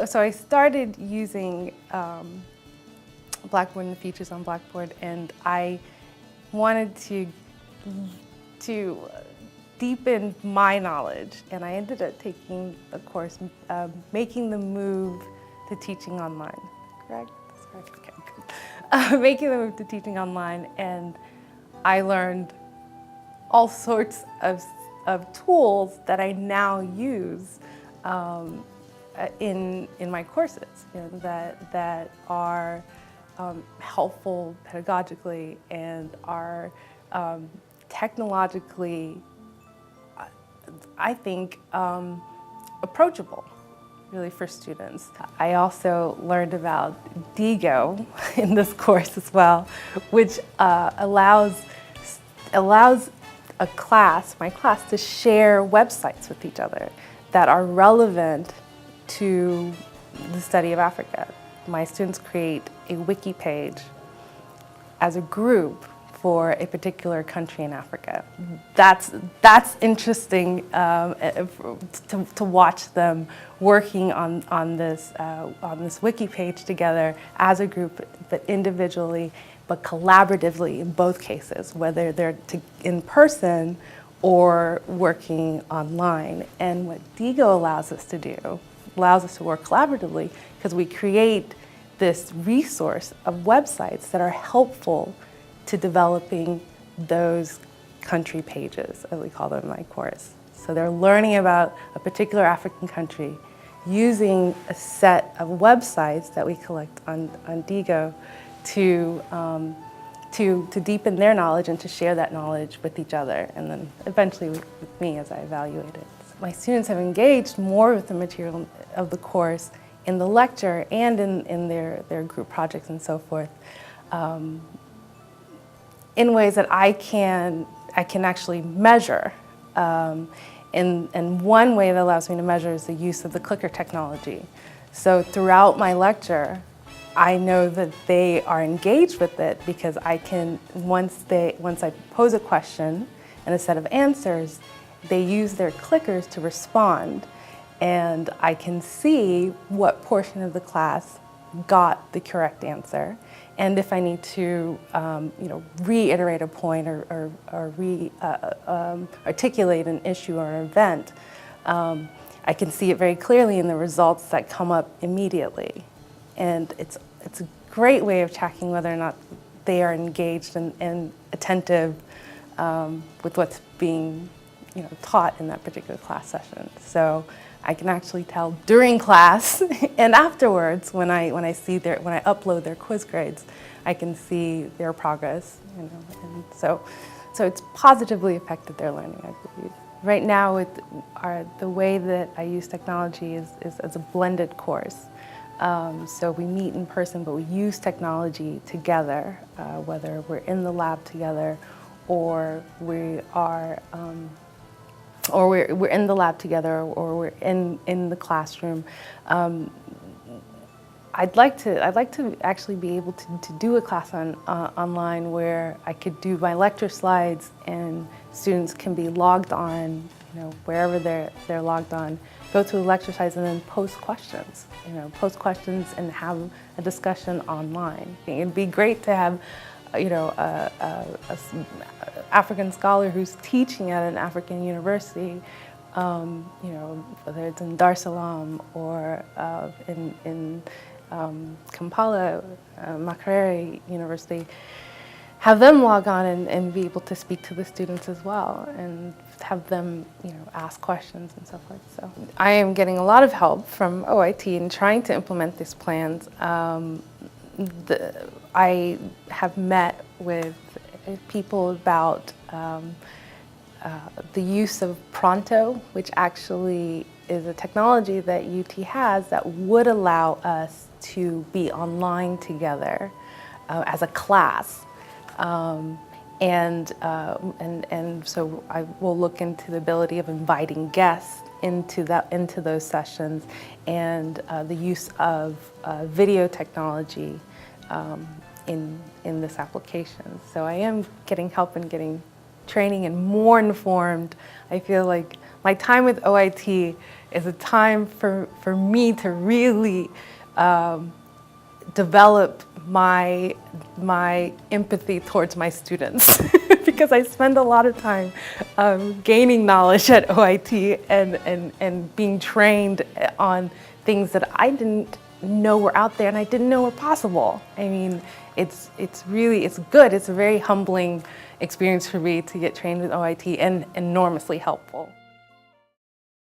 So I started using Blackboard and the features on Blackboard, and I wanted to deepen my knowledge, and I ended up taking a course, making the move to teaching online. Correct? That's correct. Okay, good. Making the move to teaching online, and I learned all sorts of tools that I now use in my courses, that are helpful pedagogically and are technologically, I think, approachable, really, for students. I also learned about Digo in this course as well, which allows a class, my class, to share websites with each other that are relevant to the study of Africa. My students create a wiki page as a group for a particular country in Africa. That's interesting to watch them working on this wiki page together as a group, but individually, but collaboratively in both cases, whether they're in person or working online. And what Digo allows us to do, allows us to work collaboratively, because we create this resource of websites that are helpful to developing those country pages, as we call them in my course. So they're learning about a particular African country using a set of websites that we collect on Digo to deepen their knowledge and to share that knowledge with each other, and then eventually with me as I evaluate it. My students have engaged more with the material of the course in the lecture and in their group projects and so forth, in ways that I can actually measure. And one way that allows me to measure is the use of the clicker technology. So throughout my lecture, I know that they are engaged with it because I can, once I pose a question and a set of answers, they use their clickers to respond, and I can see what portion of the class got the correct answer, and if I need to reiterate a point or articulate an issue or an event, I can see it very clearly in the results that come up immediately. And it's a great way of checking whether or not they are engaged and attentive with what's being taught in that particular class session. So I can actually tell during class and afterwards when I upload their quiz grades, I can see their progress. And so it's positively affected their learning, I believe. Right now, the way that I use technology is as a blended course. So we meet in person, but we use technology together, whether we're in the lab together or we're in the lab together or we're in the classroom. I'd like to actually be able to do a class online where I could do my lecture slides and students can be logged on, wherever they're logged on, go to the lecture slides and then post questions, and have a discussion online. It'd be great to have, a African scholar who's teaching at an African university, whether it's in Dar es Salaam or in Kampala, Makerere University, have them log on and be able to speak to the students as well and have them, ask questions and so forth. So I am getting a lot of help from OIT in trying to implement these plans. I have met with people about the use of Pronto, which actually is a technology that UT has that would allow us to be online together as a class. And so I will look into the ability of inviting guests into those sessions, and the use of video technology in this application. So I am getting help and getting training and more informed. I feel like My time with OIT is a time for me to really develop my empathy towards my students because I spend a lot of time gaining knowledge at OIT and being trained on things that I didn't know were out there and I didn't know were possible. I mean, it's good. It's a very humbling experience for me to get trained with OIT and enormously helpful.